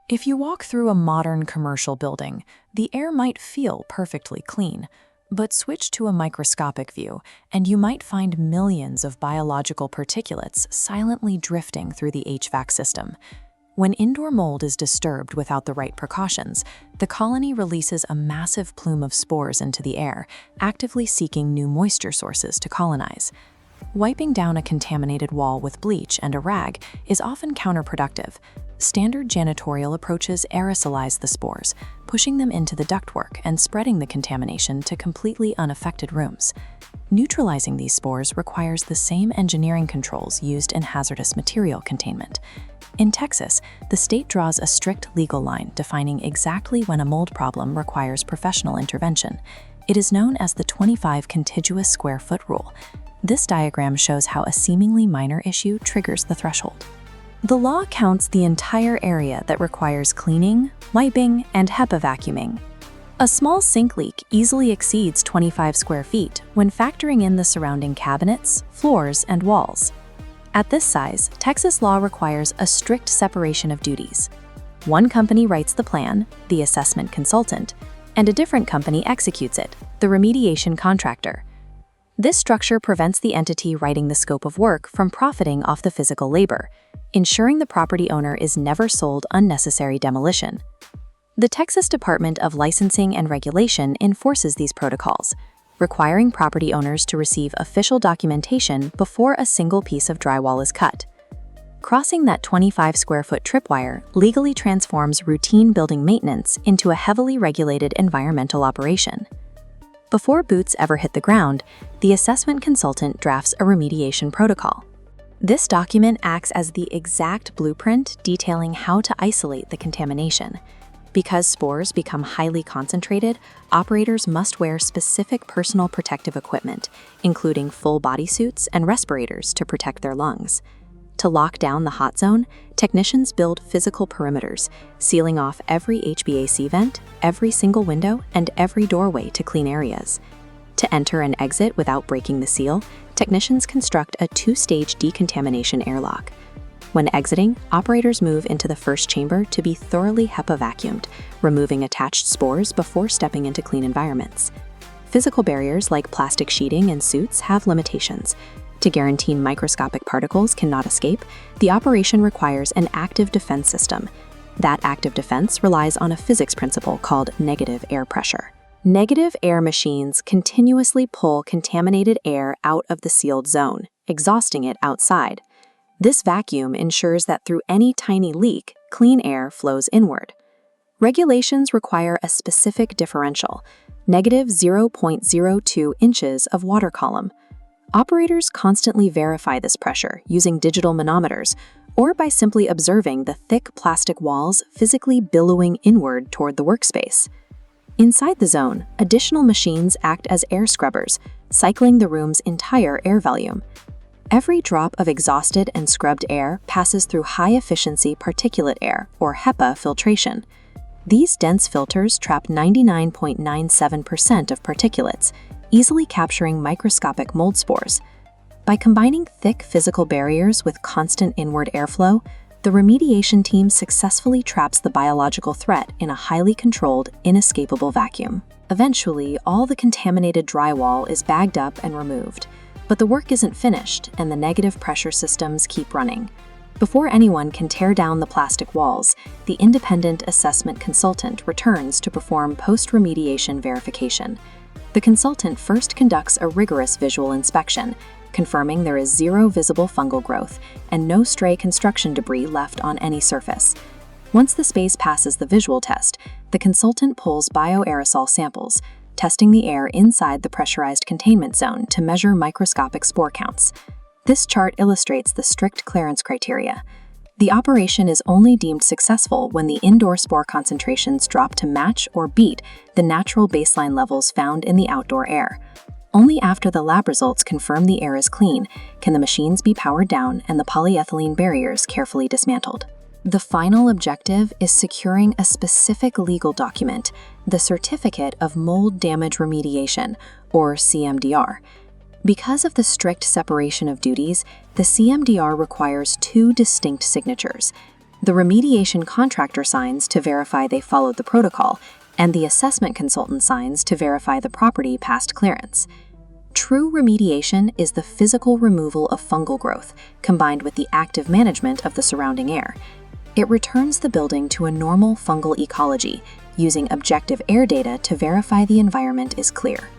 If you walk through a modern commercial building, the air might feel perfectly clean, but switch to a microscopic view, and you might find millions of biological particulates silently drifting through the HVAC system. When indoor mold is disturbed without the right precautions, the colony releases a massive plume of spores into the air, actively seeking new moisture sources to colonize. Wiping down a contaminated wall with bleach and a rag is often counterproductive. Standard janitorial approaches aerosolize the spores, pushing them into the ductwork and spreading the contamination to completely unaffected rooms. Neutralizing these spores requires the same engineering controls used in hazardous material containment. In Texas, the state draws a strict legal line defining exactly when a mold problem requires professional intervention. It is known as the 25 contiguous square foot rule. This diagram shows how a seemingly minor issue triggers the threshold. The law counts the entire area that requires cleaning, wiping, and HEPA vacuuming. A small sink leak easily exceeds 25 square feet when factoring in the surrounding cabinets, floors, and walls. At this size, Texas law requires a strict separation of duties. One company writes the plan, the assessment consultant, and a different company executes it, the remediation contractor. This structure prevents the entity writing the scope of work from profiting off the physical labor, ensuring the property owner is never sold unnecessary demolition. The Texas Department of Licensing and Regulation enforces these protocols, requiring property owners to receive official documentation before a single piece of drywall is cut. Crossing that 25 square foot tripwire legally transforms routine building maintenance into a heavily regulated environmental operation. Before boots ever hit the ground, the assessment consultant drafts a remediation protocol. This document acts as the exact blueprint detailing how to isolate the contamination. Because spores become highly concentrated, operators must wear specific personal protective equipment, including full bodysuits and respirators to protect their lungs. To lock down the hot zone, technicians build physical perimeters, sealing off every HVAC vent, every single window, and every doorway to clean areas. To enter and exit without breaking the seal, technicians construct a two-stage decontamination airlock. When exiting, operators move into the first chamber to be thoroughly HEPA vacuumed, removing attached spores before stepping into clean environments. Physical barriers like plastic sheeting and suits have limitations. To guarantee microscopic particles cannot escape, the operation requires an active defense system. That active defense relies on a physics principle called negative air pressure. Negative air machines continuously pull contaminated air out of the sealed zone, exhausting it outside. This vacuum ensures that through any tiny leak, clean air flows inward. Regulations require a specific differential, negative 0.02 inches of water column. Operators constantly verify this pressure using digital manometers or by simply observing the thick plastic walls physically billowing inward toward the workspace. Inside the zone, additional machines act as air scrubbers, cycling the room's entire air volume. Every drop of exhausted and scrubbed air passes through high-efficiency particulate air, or HEPA, filtration. These dense filters trap 99.97% of particulates, easily capturing microscopic mold spores. By combining thick physical barriers with constant inward airflow, the remediation team successfully traps the biological threat in a highly controlled, inescapable vacuum. Eventually, all the contaminated drywall is bagged up and removed. But the work isn't finished, and the negative pressure systems keep running. Before anyone can tear down the plastic walls, the independent assessment consultant returns to perform post-remediation verification. The consultant first conducts a rigorous visual inspection, confirming there is zero visible fungal growth and no stray construction debris left on any surface. Once the space passes the visual test, the consultant pulls bio-aerosol samples, testing the air inside the pressurized containment zone to measure microscopic spore counts. This chart illustrates the strict clearance criteria. The operation is only deemed successful when the indoor spore concentrations drop to match or beat the natural baseline levels found in the outdoor air. Only after the lab results confirm the air is clean can the machines be powered down and the polyethylene barriers carefully dismantled. The final objective is securing a specific legal document, the Certificate of Mold Damage Remediation, or CMDR. Because of the strict separation of duties, the CMDR requires two distinct signatures. The remediation contractor signs to verify they followed the protocol, and the assessment consultant signs to verify the property passed clearance. True remediation is the physical removal of fungal growth, combined with the active management of the surrounding air. It returns the building to a normal fungal ecology, using objective air data to verify the environment is clear.